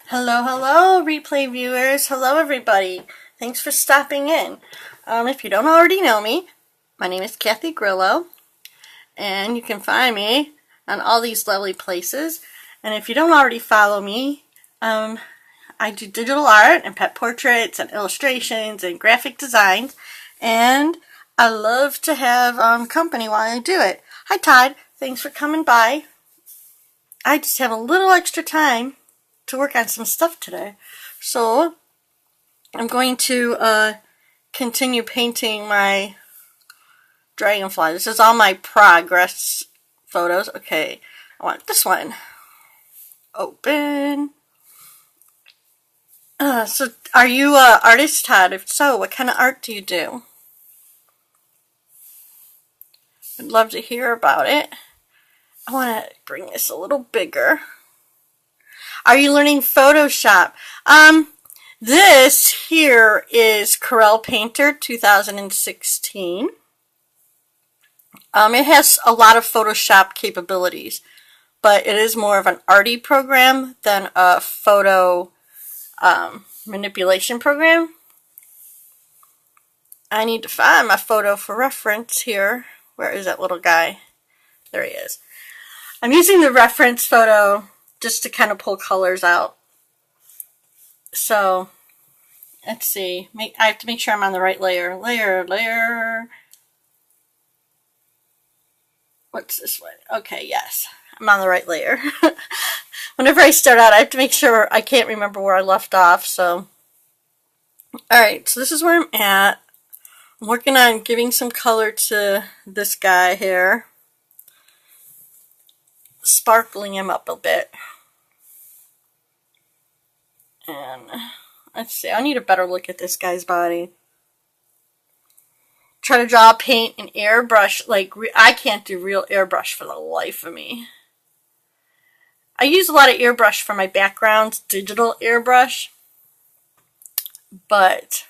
Hello, hello, replay viewers. Hello, everybody. Thanks for stopping in. If you don't already know me, my name is Kathy Grillo, and you can find me on all these lovely places. And if you don't already follow me, I do digital art and pet portraits and illustrations and graphic designs, and I love to have company while I do it. Hi, Todd. Thanks for coming by. I just have a little extra time to work on some stuff today. So I'm going to continue painting my dragonfly. This is all my progress photos. Okay, I want this one. Open. So are you an artist, Todd? If so, what kind of art do you do? I'd love to hear about it. I want to bring this a little bigger. Are you learning Photoshop? This here is Corel Painter 2016. It has a lot of Photoshop capabilities, but it is more of an arty program than a photo manipulation program. I need to find my photo for reference here. Where is that little guy? There he is. I'm using the reference photo just to kind of pull colors out. So, let's see. I have to make sure I'm on the right layer. Layer. What's this one? Okay, yes. I'm on the right layer. Whenever I start out, I have to make sure I can't remember where I left off, so. Alright, so this is where I'm at. I'm working on giving some color to this guy here. Sparkling him up a bit. And let's see, I need a better look at this guy's body. Try to draw paint and airbrush. Like, I can't do real airbrush for the life of me. I use a lot of airbrush for my backgrounds, digital airbrush. But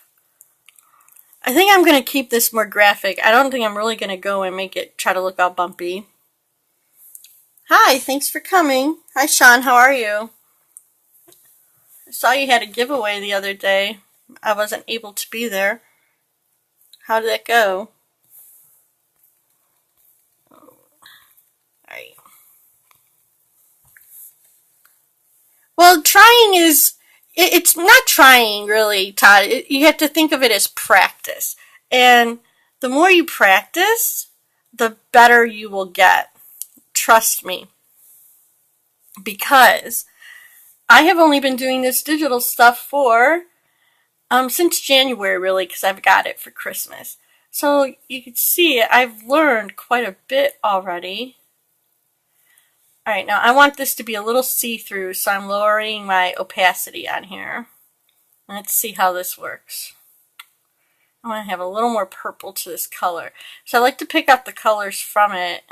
I think I'm going to keep this more graphic. I don't think I'm really going to go and try to look all bumpy. Hi, thanks for coming. Hi, Sean, how are you? I saw you had a giveaway the other day. I wasn't able to be there. How did that go? Alright. Well, trying is... It's not trying, really, Todd. You have to think of it as practice. And the more you practice, the better you will get. Trust me. Because I have only been doing this digital stuff for since January, really, because I've got it for Christmas. So you can see I've learned quite a bit already. Alright, now I want this to be a little see-through, so I'm lowering my opacity on here. Let's see how this works. I want to have a little more purple to this color. So I like to pick up the colors from it.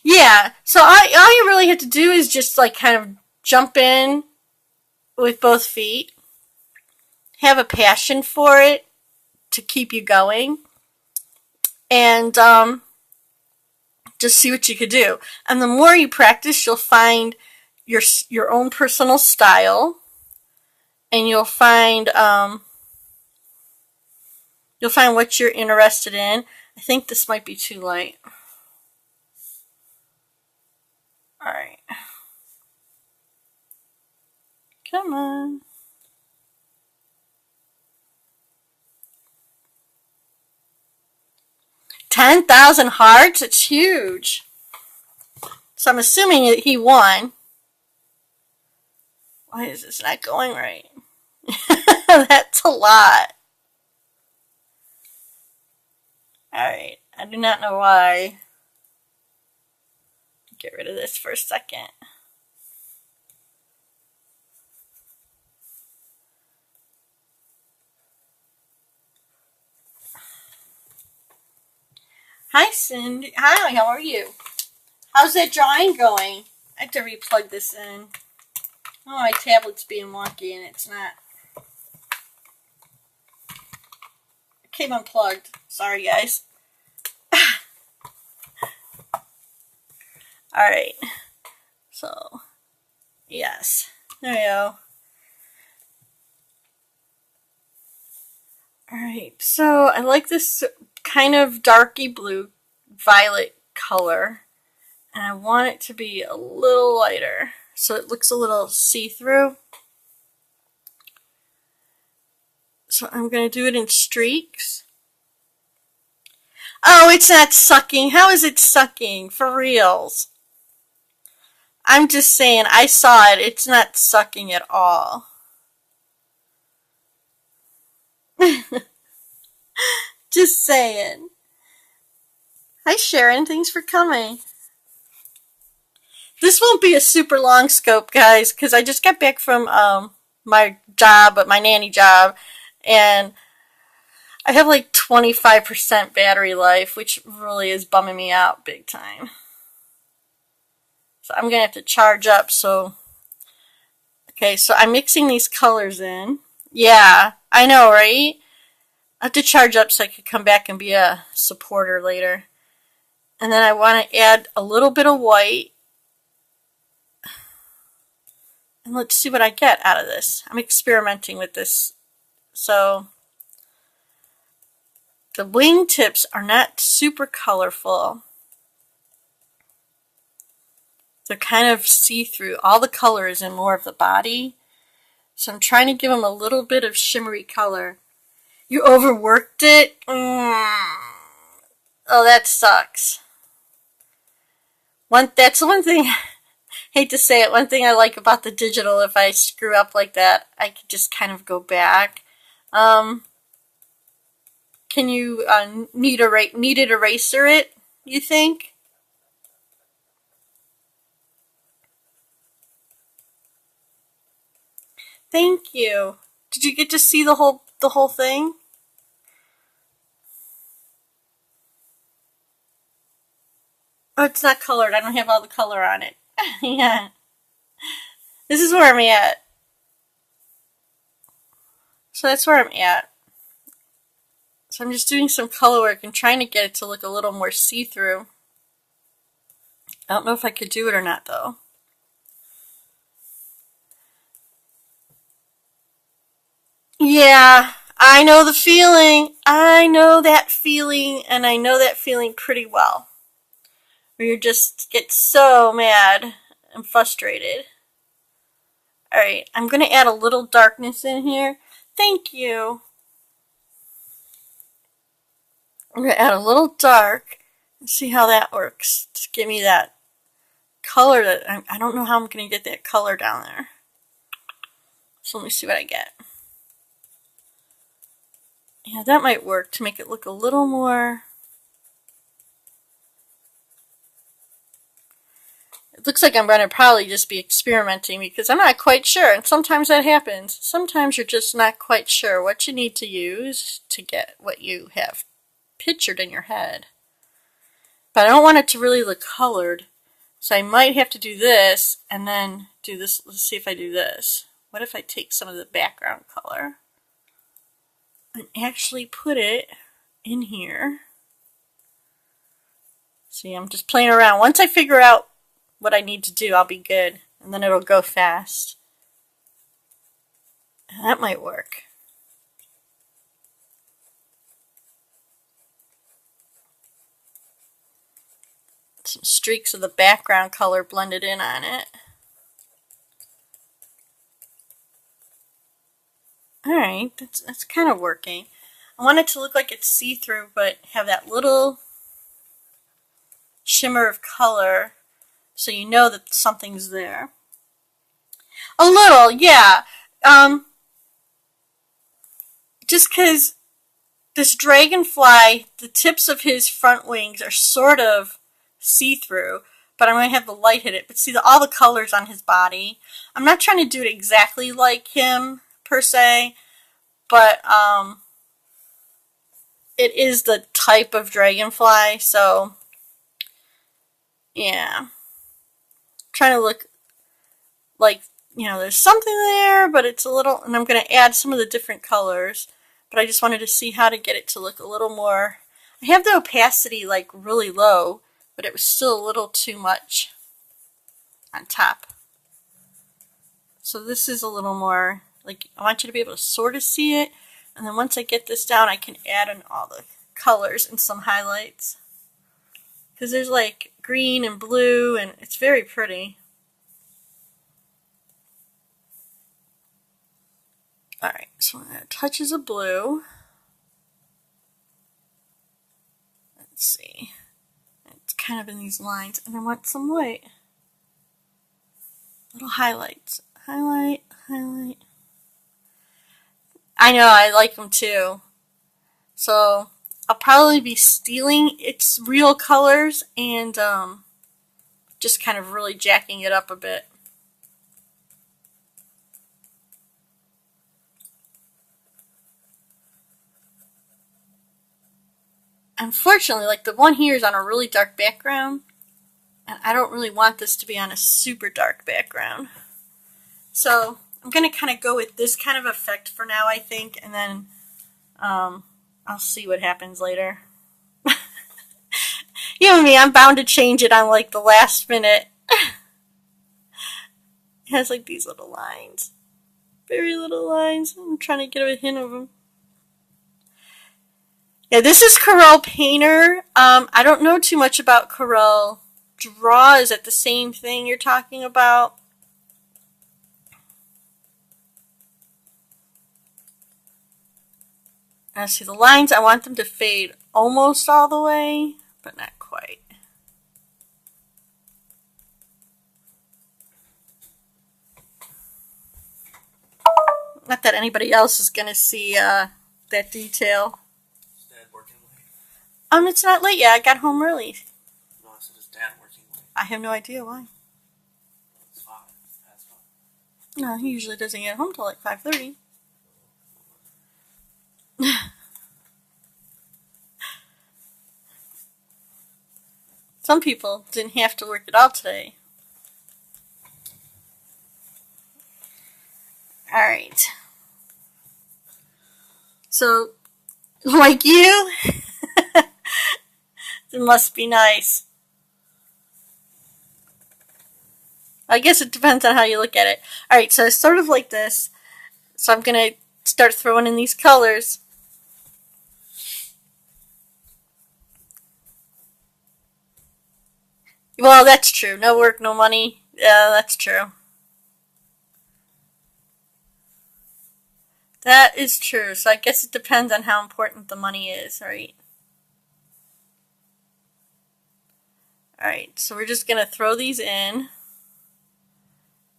Yeah, so all you really have to do is just like kind of jump in with both feet. Have a passion for it to keep you going. And just see what you could do. And the more you practice, you'll find your own personal style. And you'll find what you're interested in. I think this might be too light. Alright. Come on. 10,000 hearts? It's huge. So I'm assuming that he won. Why is this not going right? That's a lot. Alright. I do not know why. Get rid of this for a second. Hi, Cindy. Hi, how are you? How's that drawing going? I have to replug this in. Oh, my tablet's being wonky and it's not. It came unplugged. Sorry, guys. Alright. So, Yes. There we go. Alright, so I like this kind of darky blue violet color, and I want it to be a little lighter so it looks a little see-through. So I'm going to do it in streaks. Oh, it's not sucking. How is it sucking? For reals. I'm just saying, I saw it. It's not sucking at all. Just saying. Hi Sharon, thanks for coming. This won't be a super long scope, guys, because I just got back from my job, my nanny job, and I have like 25% battery life, which really is bumming me out big time. So I'm going to have to charge up, so... Okay, so I'm mixing these colors in. Yeah, I know, right? I have to charge up so I can come back and be a supporter later. And then I want to add a little bit of white. And let's see what I get out of this. I'm experimenting with this. So the wingtips are not super colorful. They're kind of see-through. All the color is in more of the body. So I'm trying to give them a little bit of shimmery color. You overworked it? Oh, that sucks. That's the one thing, hate to say it, one thing I like about the digital, if I screw up like that, I could just kind of go back. Can you kneaded eraser it, you think? Thank you. Did you get to see the whole thing? Oh, it's not colored. I don't have all the color on it. Yeah. This is where I'm at. So that's where I'm at. So I'm just doing some color work and trying to get it to look a little more see-through. I don't know if I could do it or not, though. Yeah, I know the feeling. I know that feeling, and I know that feeling pretty well. Where you just get so mad and frustrated. Alright, I'm going to add a little darkness in here. Thank you. I'm going to add a little dark and see how that works. Just give me that color that I don't know how I'm going to get that color down there. So let me see what I get. Yeah, that might work to make it look a little more... It looks like I'm going to probably just be experimenting because I'm not quite sure, and sometimes that happens. Sometimes you're just not quite sure what you need to use to get what you have pictured in your head. But I don't want it to really look colored, so I might have to do this and then do this. Let's see if I do this. What if I take some of the background color and actually put it in here? See, I'm just playing around. Once I figure out what I need to do, I'll be good, and then it'll go fast. And that might work. Some streaks of the background color blended in on it. Alright, that's kind of working. I want it to look like it's see-through, but have that little shimmer of color so you know that something's there. A little, yeah. Just because this dragonfly, the tips of his front wings are sort of see-through, but I'm going to have the light hit it. But see all the colors on his body. I'm not trying to do it exactly like him, per se, but it is the type of dragonfly, so yeah. Trying to look like, you know, there's something there, but it's a little, and I'm going to add some of the different colors, but I just wanted to see how to get it to look a little more. I have the opacity like really low, but it was still a little too much on top. So this is a little more, like, I want you to be able to sort of see it. And then once I get this down, I can add in all the colors and some highlights. Because there's like green and blue, and it's very pretty. Alright, so I'm going to touches of blue. Let's see. It's kind of in these lines. And I want some white. Little highlights. Highlight, highlight. I know, I like them too. So I'll probably be stealing its real colors and just kind of really jacking it up a bit. Unfortunately, like the one here is on a really dark background, and I don't really want this to be on a super dark background. So I'm going to kind of go with this kind of effect for now, I think, and then I'll see what happens later. You know me, I'm bound to change it on like the last minute. It has like these little lines. Very little lines. I'm trying to get a hint of them. Yeah, this is Corel Painter. I don't know too much about Corel Draw. Is it the same thing you're talking about? Now see the lines, I want them to fade almost all the way, but not quite. Not that anybody else is going to see that detail. Is Dad working late? It's not late yet. I got home early. No, I said, is Dad working late? I have no idea why. It's 5. Past 5. No, he usually doesn't get home till like 5:30. Some people didn't have to work at all today. Alright. So, like you, it must be nice. I guess it depends on how you look at it. Alright, so it's sort of like this. So I'm going to start throwing in these colors. Well, that's true. No work, no money. Yeah, that's true. That is true. So I guess it depends on how important the money is, right? Alright, so we're just going to throw these in.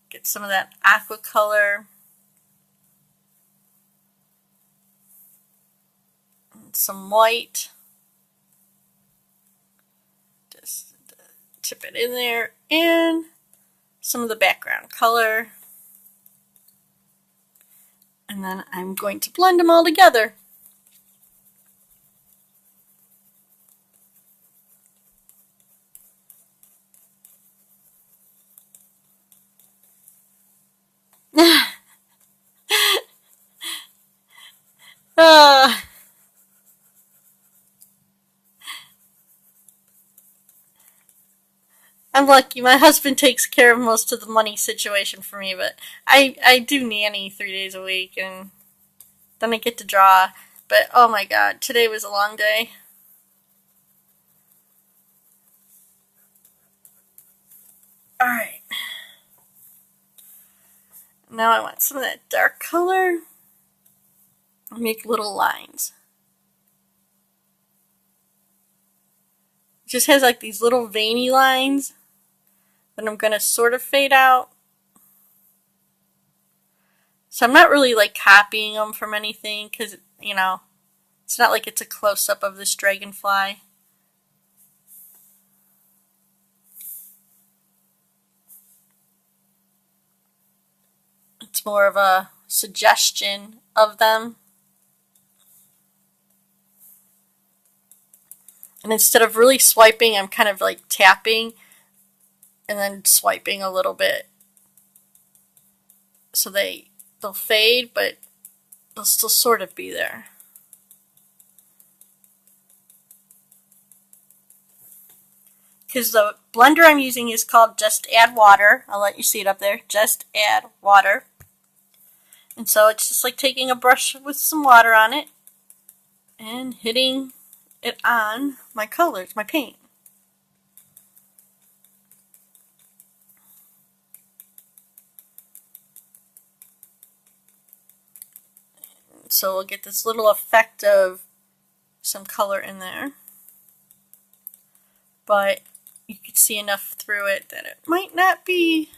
Get some of that aqua color. And some white. Just tip it in there. And some of the background color. And then I'm going to blend them all together. I'm lucky. My husband takes care of most of the money situation for me, but I do nanny 3 days a week, and then I get to draw. But oh my god, today was a long day. Alright. Now I want some of that dark color. I'll make little lines. It just has like these little veiny lines that I'm going to sort of fade out. So I'm not really like copying them from anything because, you know, it's not like it's a close-up of this dragonfly. It's more of a suggestion of them. And instead of really swiping, I'm kind of like tapping and then swiping a little bit. So they'll fade, but they'll still sort of be there. because the blender I'm using is called Just Add Water. I'll let you see it up there. Just Add Water. And so it's just like taking a brush with some water on it and hitting it on my colors, my paint. So we'll get this little effect of some color in there. But you can see enough through it that it might not be.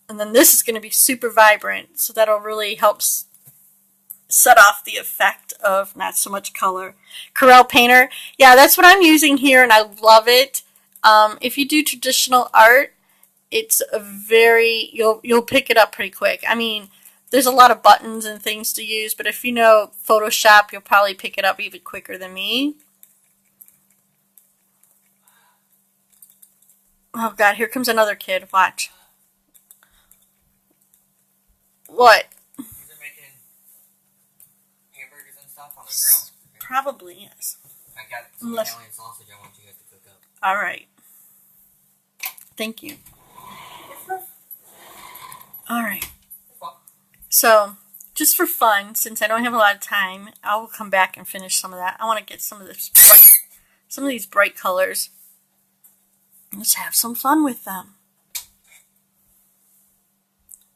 And then this is going to be super vibrant, so that'll really help set off the effect of not so much color. Corel Painter, yeah, that's what I'm using here, and I love it. If you do traditional art, it's a very, you'll pick it up pretty quick. I mean, there's a lot of buttons and things to use, but if you know Photoshop, you'll probably pick it up even quicker than me. Oh God, here comes another kid. Watch. What? These are making hamburgers and stuff on the grill. Okay? Probably, yes. I got some Italian sausage I want you guys to cook up. Alright. Thank you. Alright. So, just for fun, since I don't have a lot of time, I will come back and finish some of that. I want to get some of these bright colors. Let's have some fun with them.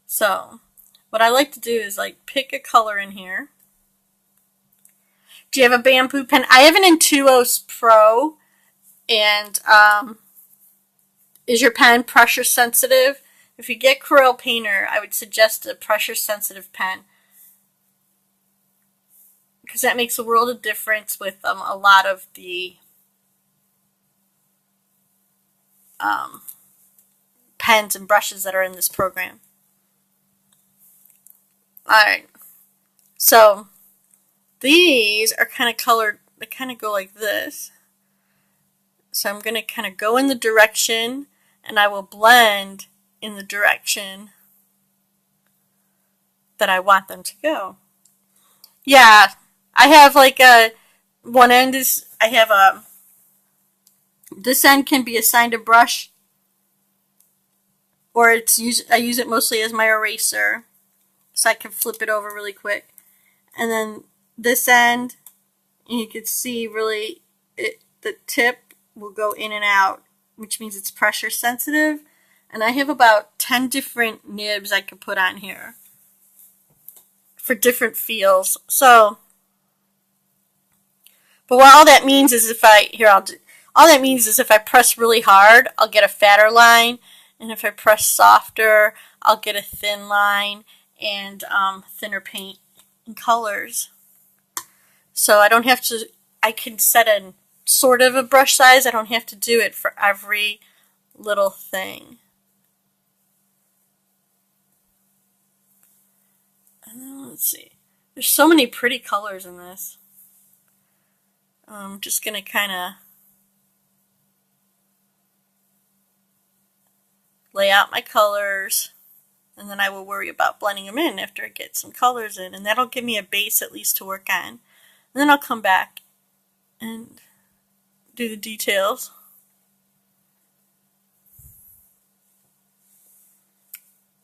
So, what I like to do is like pick a color in here. Do you have a bamboo pen? I have an Intuos Pro, and is your pen pressure sensitive? If you get Corel Painter, I would suggest a pressure sensitive pen, because that makes a world of difference with a lot of the pens and brushes that are in this program. Alright, so these are kind of colored, they kind of go like this. So I'm going to kind of go in the direction, and I will blend in the direction that I want them to go. Yeah, I have like one end is, I have this end can be assigned a brush, or I use it mostly as my eraser, so I can flip it over really quick. And then this end, you can see really the tip will go in and out, which means it's pressure sensitive. And I have about 10 different nibs I could put on here for different feels. So, but what all that means is if I press really hard, I'll get a fatter line, and if I press softer, I'll get a thin line and thinner paint and colors. So I don't have to, I can set a sort of a brush size. I don't have to do it for every little thing. Let's see. There's so many pretty colors in this. I'm just going to kind of lay out my colors, and then I will worry about blending them in after I get some colors in, and that'll give me a base at least to work on. And then I'll come back and do the details.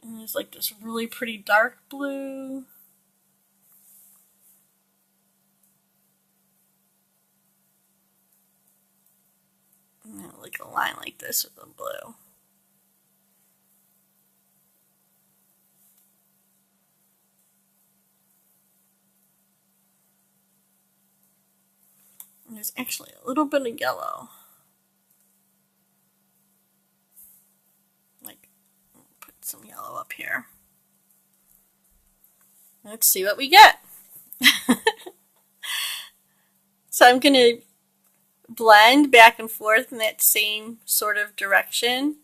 And there's like this really pretty dark blue. And like a line like this with the blue. And there's actually a little bit of yellow. Like, put some yellow up here. Let's see what we get. So I'm going to blend back and forth in that same sort of direction.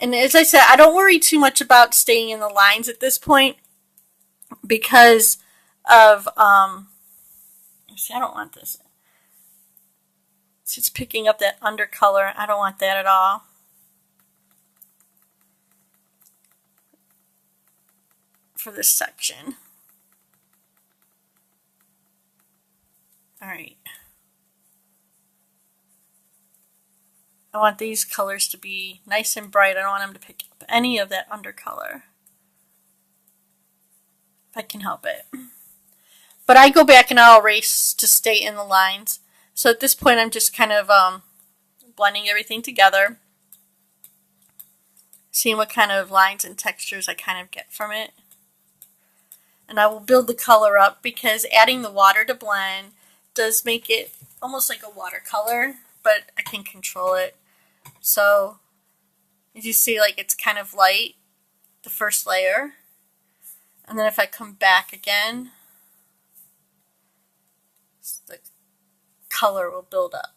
And as I said, I don't worry too much about staying in the lines at this point because of, see, I don't want this. See, it's picking up that undercolor. I don't want that at all. For this section. Alright. I want these colors to be nice and bright. I don't want them to pick up any of that undercolor, if I can help it. But I go back and I'll erase to stay in the lines. So at this point I'm just kind of blending everything together, seeing what kind of lines and textures I kind of get from it. And I will build the color up, because adding the water to blend does make it almost like a watercolor, but I can control it. So as you see, like, it's kind of light, the first layer, and then if I come back again, the color will build up.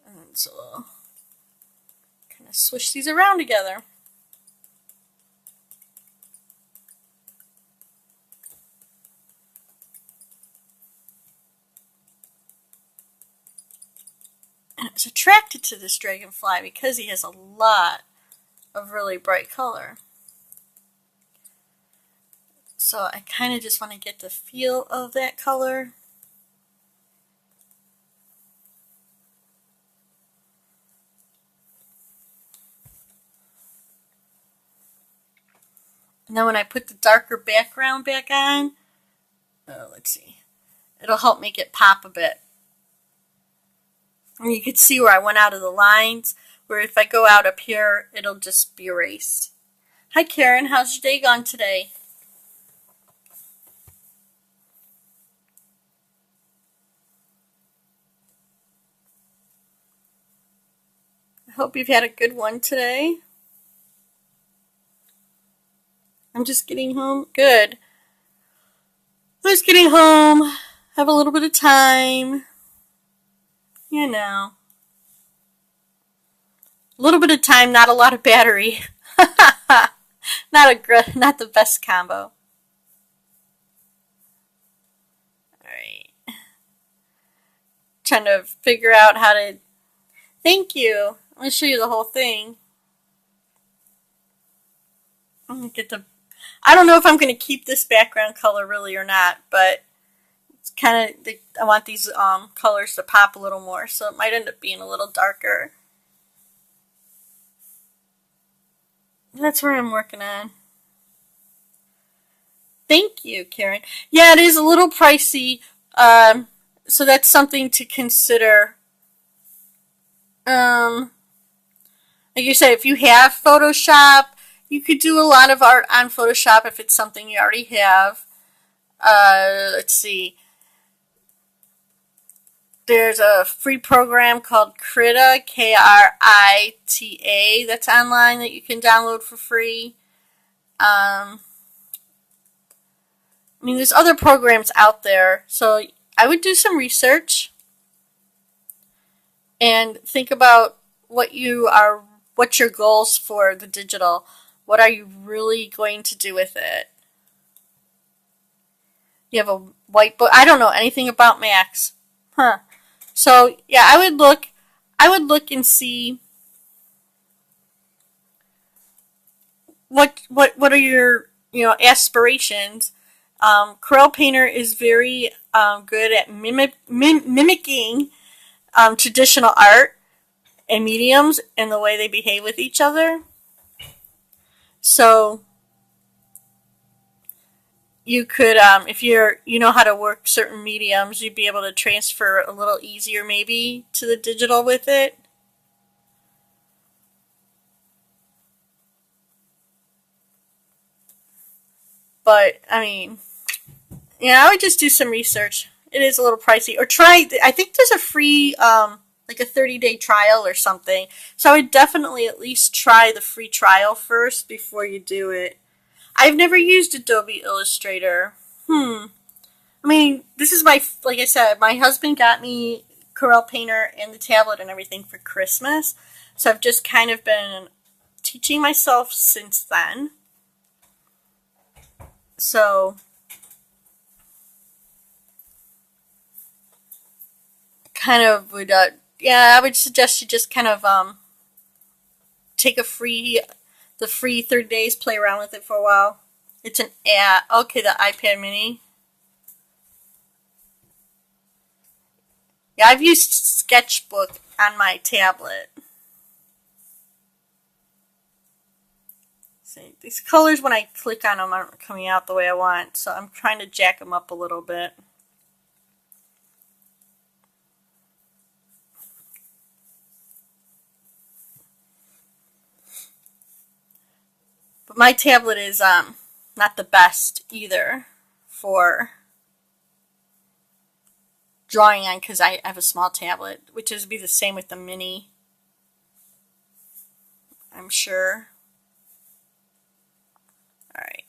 And so I'll kind of swish these around together. And I was attracted to this dragonfly because he has a lot of really bright color. So I kind of just want to get the feel of that color. And then when I put the darker background back on, let's see, it'll help make it pop a bit. And you can see where I went out of the lines, where if I go out up here, it'll just be erased. Hi Karen, how's your day gone today? I hope you've had a good one today. I'm just getting home. Good. Just getting home. Have a little bit of time. You know. A little bit of time, not a lot of battery. Not the best combo. Alright. Trying to figure out how to... Thank you. I'm going to show you the whole thing. I'm going to get the... I don't know if I'm going to keep this background color really or not, but it's kind of... I want these colors to pop a little more, so it might end up being a little darker. That's where I'm working on. Thank you, Karen. Yeah, it is a little pricey, so that's something to consider. Like you said, if you have Photoshop, you could do a lot of art on Photoshop if it's something you already have. Let's see. There's a free program called Krita, Krita, that's online that you can download for free. I mean, there's other programs out there, so I would do some research and think about what's your goals for the digital. What are you really going to do with it? You have a whiteboard. I don't know anything about Macs. So yeah, I would look and see what are your aspirations. Corel Painter is very good at mimicking traditional art and mediums and the way they behave with each other. So you could, if you know how to work certain mediums, you'd be able to transfer a little easier maybe to the digital with it. But, I mean, I would just do some research. It is a little pricey. Or try, I think there's a free, like a 30-day trial or something. So I would definitely at least try the free trial first before you do it. I've never used Adobe Illustrator. I mean, this is like I said, my husband got me Corel Painter and the tablet and everything for Christmas. So I've just kind of been teaching myself since then. So kind of would, I would suggest you just kind of take a free the free 30 days, play around with it for a while. It's an app. Okay, the iPad mini. Yeah, I've used Sketchbook on my tablet. See, these colors, when I click on them, aren't coming out the way I want, so I'm trying to jack them up a little bit. But my tablet is not the best either for drawing on, because I have a small tablet, which is be the same with the mini, I'm sure. Alright.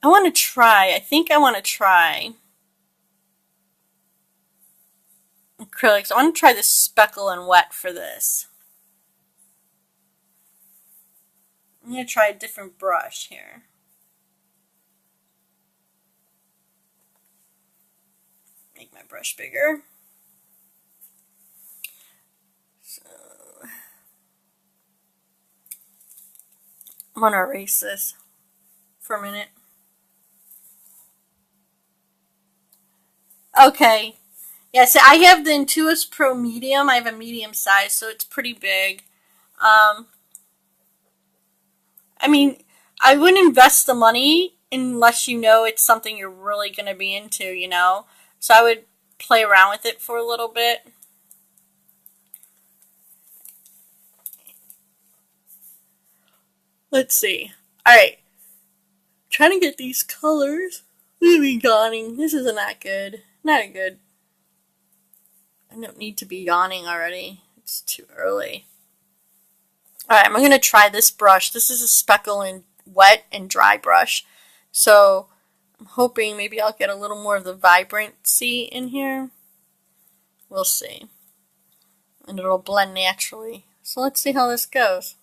I think I want to try acrylics. I want to try this speckle and wet for this. I'm going to try a different brush here. Make my brush bigger. So I'm going to erase this for a minute. Okay. Yeah, so I have the Intuos Pro Medium. I have a medium size, so it's pretty big. I mean, I wouldn't invest the money unless you know it's something you're really going to be into, you know? So I would play around with it for a little bit. Let's see. Alright. Trying to get these colors. Maybe yawning. This is not good. Not good. I don't need to be yawning already. It's too early. Alright, I'm going to try this brush. This is a speckle and wet and dry brush. So I'm hoping maybe I'll get a little more of the vibrancy in here. We'll see. And it'll blend naturally. So let's see how this goes.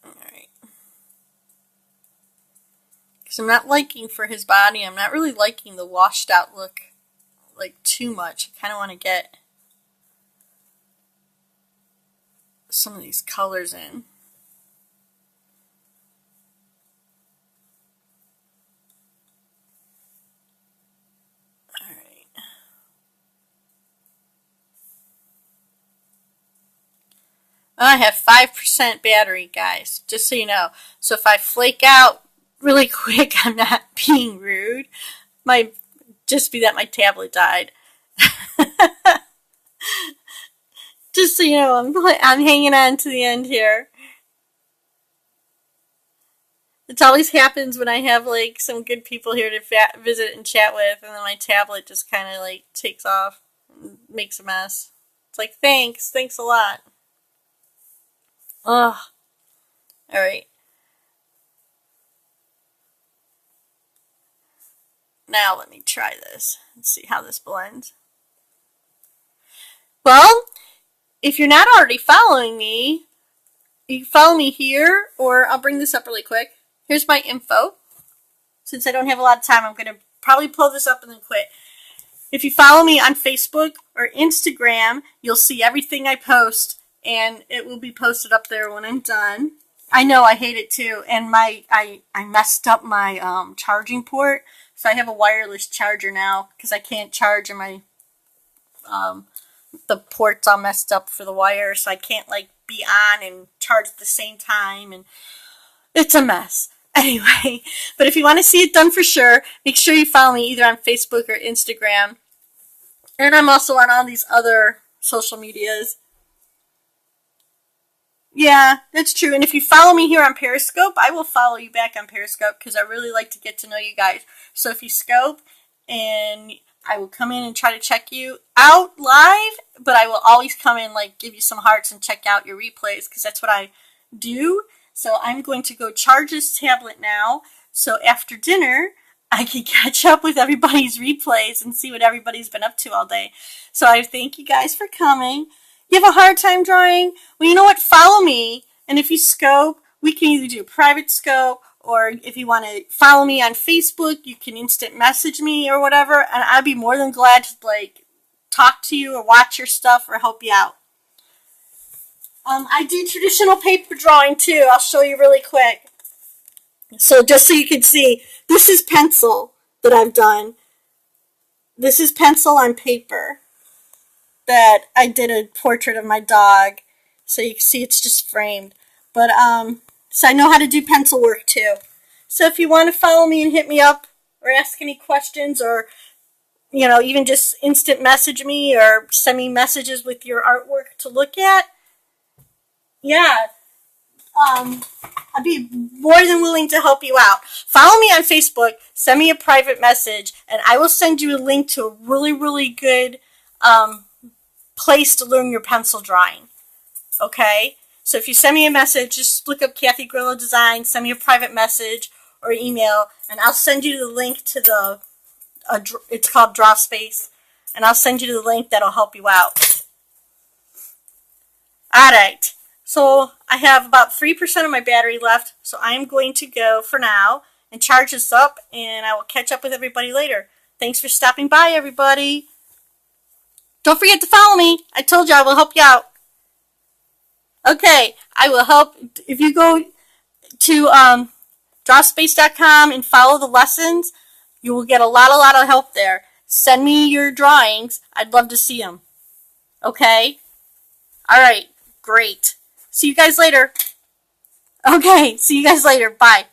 Alright. Because I'm not liking for his body, I'm not really liking the washed out look like too much. I kind of want to get some of these colors in. Alright. I have 5% battery, guys, just so you know. So if I flake out really quick, I'm not being rude. Might just be that my tablet died. Just so you know, I'm hanging on to the end here. It always happens when I have like some good people here to visit and chat with, and then my tablet just kind of like takes off and makes a mess. It's like, thanks a lot. Ugh. Alright. Now let me try this and see how this blends. Well, if you're not already following me, you can follow me here, or I'll bring this up really quick. Here's my info. Since I don't have a lot of time, I'm going to probably pull this up and then quit. If you follow me on Facebook or Instagram, you'll see everything I post, and it will be posted up there when I'm done. I know, I hate it too, and I messed up my charging port, so I have a wireless charger now because I can't charge, and my the port's all messed up for the wire, so I can't like be on and charge at the same time, and it's a mess. Anyway, but if you want to see it done for sure, make sure you follow me either on Facebook or Instagram. And I'm also on all these other social medias. Yeah, that's true. And if you follow me here on Periscope, I will follow you back on Periscope because I really like to get to know you guys. So if you scope, and I will come in and try to check you out live, but I will always come in, like, give you some hearts and check out your replays because that's what I do. So I'm going to go charge this tablet now, so after dinner, I can catch up with everybody's replays and see what everybody's been up to all day. So I thank you guys for coming. You have a hard time drawing? Well, you know what? Follow me, and if you scope, we can either do a private scope or if you want to follow me on Facebook, you can instant message me or whatever, and I'd be more than glad to like talk to you or watch your stuff or help you out. I do traditional paper drawing too. I'll show you really quick. So just so you can see, this is pencil that I've done. This is pencil on paper that I did a portrait of my dog. So you can see it's just framed. But so I know how to do pencil work too. So if you want to follow me and hit me up or ask any questions, or even just instant message me or send me messages with your artwork to look at, yeah, I'd be more than willing to help you out. Follow me on Facebook, send me a private message, and I will send you a link to a really, really good place to learn your pencil drawing. Okay? So if you send me a message, just look up Kathy Grillo Design, send me a private message or email, and I'll send you the link to it's called Draw Space, and I'll send you the link that'll help you out. Alright. So I have about 3% of my battery left, so I'm going to go for now and charge this up, and I will catch up with everybody later. Thanks for stopping by, everybody. Don't forget to follow me. I told you I will help you out. Okay, I will help. If you go to drawspace.com and follow the lessons, you will get a lot of help there. Send me your drawings. I'd love to see them. Okay? All right, great. See you guys later. Okay, see you guys later. Bye.